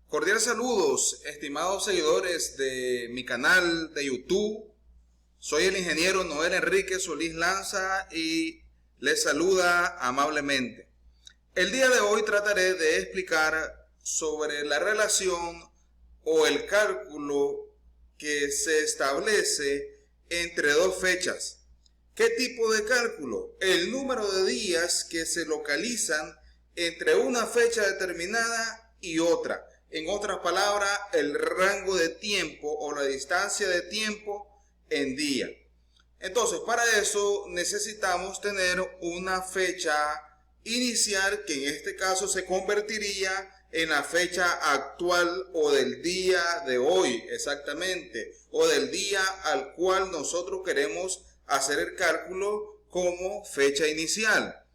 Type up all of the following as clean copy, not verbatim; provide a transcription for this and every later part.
Cordial saludos, estimados seguidores de mi canal de YouTube. Soy el ingeniero Noel Enrique Solís Lanza y les saluda amablemente. El día de hoy trataré de explicar sobre la relación o el cálculo que se establece entre dos fechas. ¿Qué tipo de cálculo? El número de días que se localizan entre una fecha determinada y otra. En otras palabras, el rango de tiempo o la distancia de tiempo en día. Entonces, para eso necesitamos tener una fecha inicial que en este caso se convertiría en la fecha actual o del día de hoy exactamente, o del día al cual nosotros queremos hacer el cálculo como fecha inicial.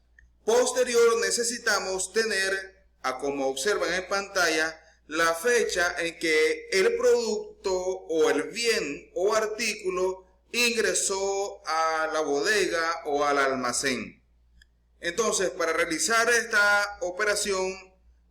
Posterior necesitamos tener, como observan en pantalla, la fecha en que el producto o el bien o artículo ingresó a la bodega o al almacén. Entonces, para realizar esta operación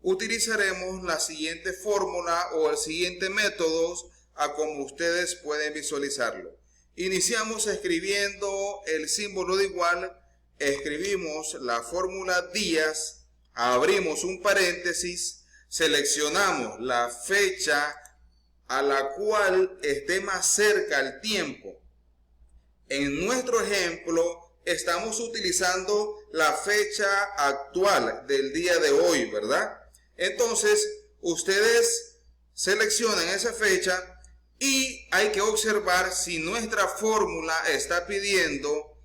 utilizaremos la siguiente fórmula o el siguiente método a como ustedes pueden visualizarlo. Iniciamos escribiendo el símbolo de igual, escribimos la fórmula días, abrimos un paréntesis, seleccionamos la fecha a la cual esté más cerca el tiempo. En nuestro ejemplo estamos utilizando la fecha actual del día de hoy, ¿verdad? Entonces ustedes seleccionan esa fecha y hay que observar si nuestra fórmula está pidiendo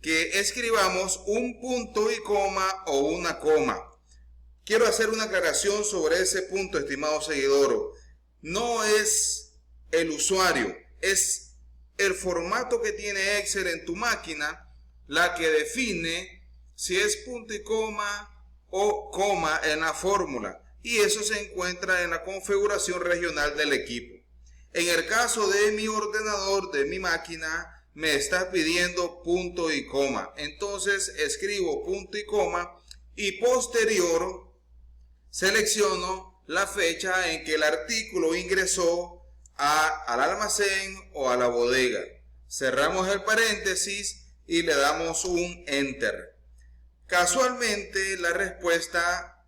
que escribamos un punto y coma o una coma. Quiero hacer una aclaración sobre ese punto, estimado seguidor. No es el usuario, es el formato que tiene Excel en tu máquina la que define si es punto y coma o coma en la fórmula. Y eso se encuentra en la configuración regional del equipo. En el caso de mi ordenador, de mi máquina, me está pidiendo punto y coma. Entonces escribo punto y coma y posterior selecciono la fecha en que el artículo ingresó al almacén o a la bodega. Cerramos el paréntesis y le damos un enter. Casualmente la respuesta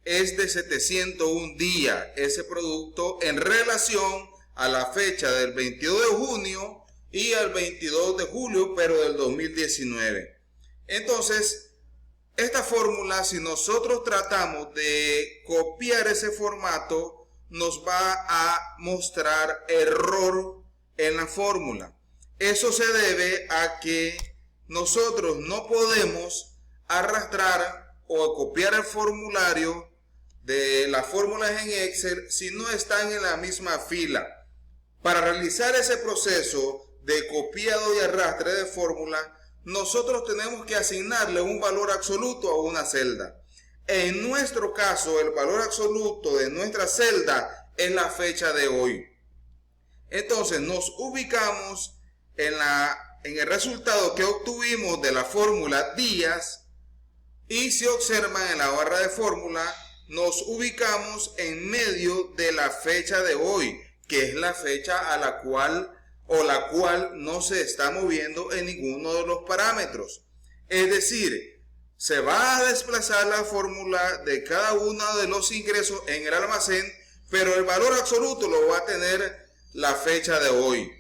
es de 701 días ese producto en relación a la fecha del 22 de junio y al 22 de julio, pero del 2019. Entonces, esta fórmula, si nosotros tratamos de copiar ese formato, nos va a mostrar error en la fórmula. Eso se debe a que nosotros no podemos arrastrar o copiar el formulario de las fórmulas en Excel si no están en la misma fila. Para realizar ese proceso de copiado y arrastre de fórmula, nosotros tenemos que asignarle un valor absoluto a una celda. En nuestro caso, el valor absoluto de nuestra celda es la fecha de hoy. Entonces nos ubicamos en el resultado que obtuvimos de la fórmula días, y si observan en la barra de fórmula nos ubicamos en medio de la fecha de hoy, que es la fecha a la cual no se está moviendo en ninguno de los parámetros. Es decir, se va a desplazar la fórmula de cada uno de los ingresos en el almacén, pero el valor absoluto lo va a tener la fecha de hoy.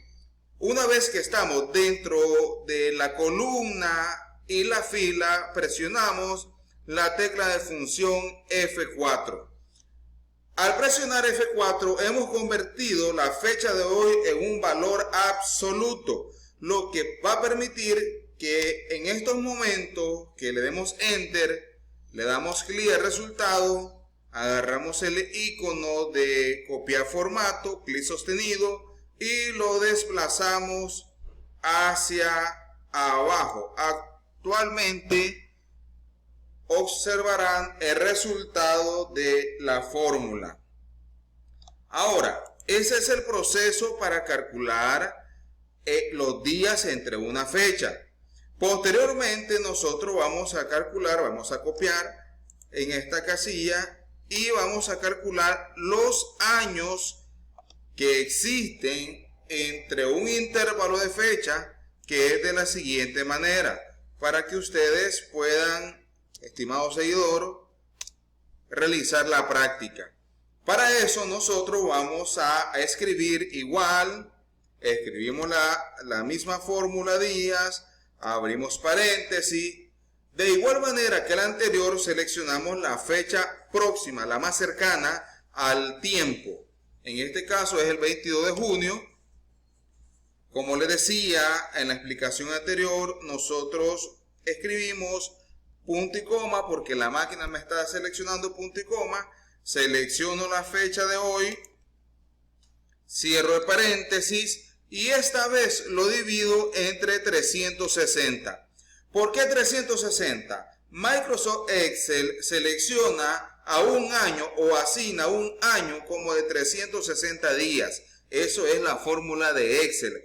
Una vez que estamos dentro de la columna y la fila, presionamos la tecla de función F4. Al presionar F4 hemos convertido la fecha de hoy en un valor absoluto, lo que va a permitir que en estos momentos que le demos Enter, le damos clic al resultado, agarramos el icono de copiar formato, clic sostenido y lo desplazamos hacia abajo. Actualmente observarán el resultado de la fórmula. Ahora, ese es el proceso para calcular los días entre una fecha. Posteriormente nosotros vamos a calcular, vamos a copiar en esta casilla y vamos a calcular los años que existen entre un intervalo de fecha, que es de la siguiente manera, para que ustedes puedan, estimado seguidor, realizar la práctica. Para eso nosotros vamos a escribir igual, escribimos la misma fórmula días, abrimos paréntesis. De igual manera que la anterior, seleccionamos la fecha próxima, la más cercana al tiempo. En este caso es el 22 de junio. Como les decía en la explicación anterior, nosotros escribimos punto y coma porque la máquina me está seleccionando punto y coma. Selecciono la fecha de hoy, cierro el paréntesis y esta vez lo divido entre 360. ¿Por qué 360? Microsoft Excel selecciona a un año o asigna un año como de 360 días. Eso es la fórmula de Excel,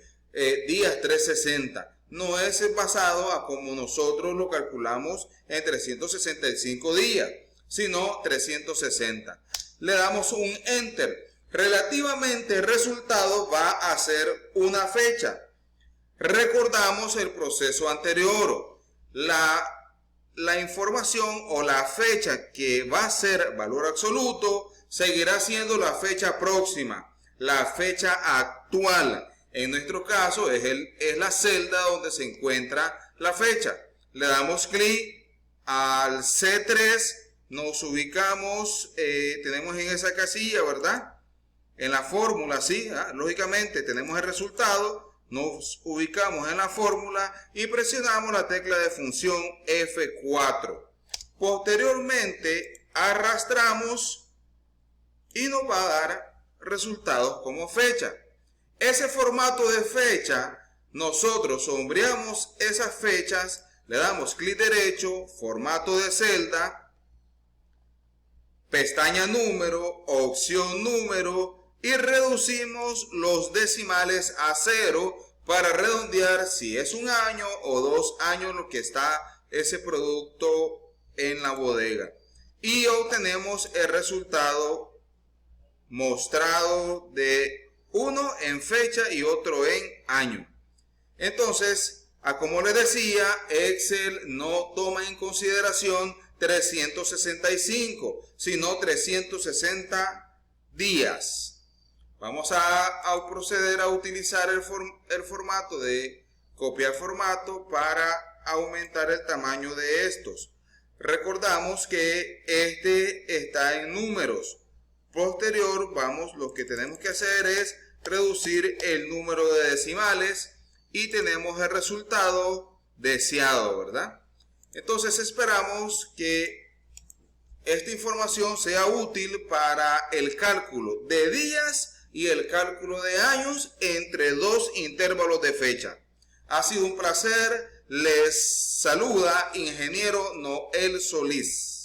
días 360. No es basado a como nosotros lo calculamos en 365 días, sino 360. Le damos un Enter. Relativamente el resultado va a ser una fecha. Recordamos el proceso anterior. La información o la fecha que va a ser valor absoluto seguirá siendo la fecha próxima, la fecha actual. En nuestro caso es la celda donde se encuentra la fecha. Le damos clic al C3, nos ubicamos, tenemos en esa casilla, ¿verdad? En la fórmula, sí, lógicamente tenemos el resultado. Nos ubicamos en la fórmula y presionamos la tecla de función F4. Posteriormente arrastramos y nos va a dar resultados como fecha. Ese formato de fecha, nosotros sombreamos esas fechas, le damos clic derecho, formato de celda, pestaña número, opción número, y reducimos los decimales a 0 para redondear si es un año o 2 años lo que está ese producto en la bodega. Y obtenemos el resultado mostrado de uno en fecha y otro en año. Entonces, como les decía, Excel no toma en consideración 365, sino 360 días. Vamos a proceder a utilizar el formato de copiar formato para aumentar el tamaño de estos. Recordamos que este está en números. Posterior, lo que tenemos que hacer es reducir el número de decimales y tenemos el resultado deseado, ¿verdad? Entonces esperamos que esta información sea útil para el cálculo de días y el cálculo de años entre dos intervalos de fecha. Ha sido un placer. Les saluda Ingeniero Noel Solís.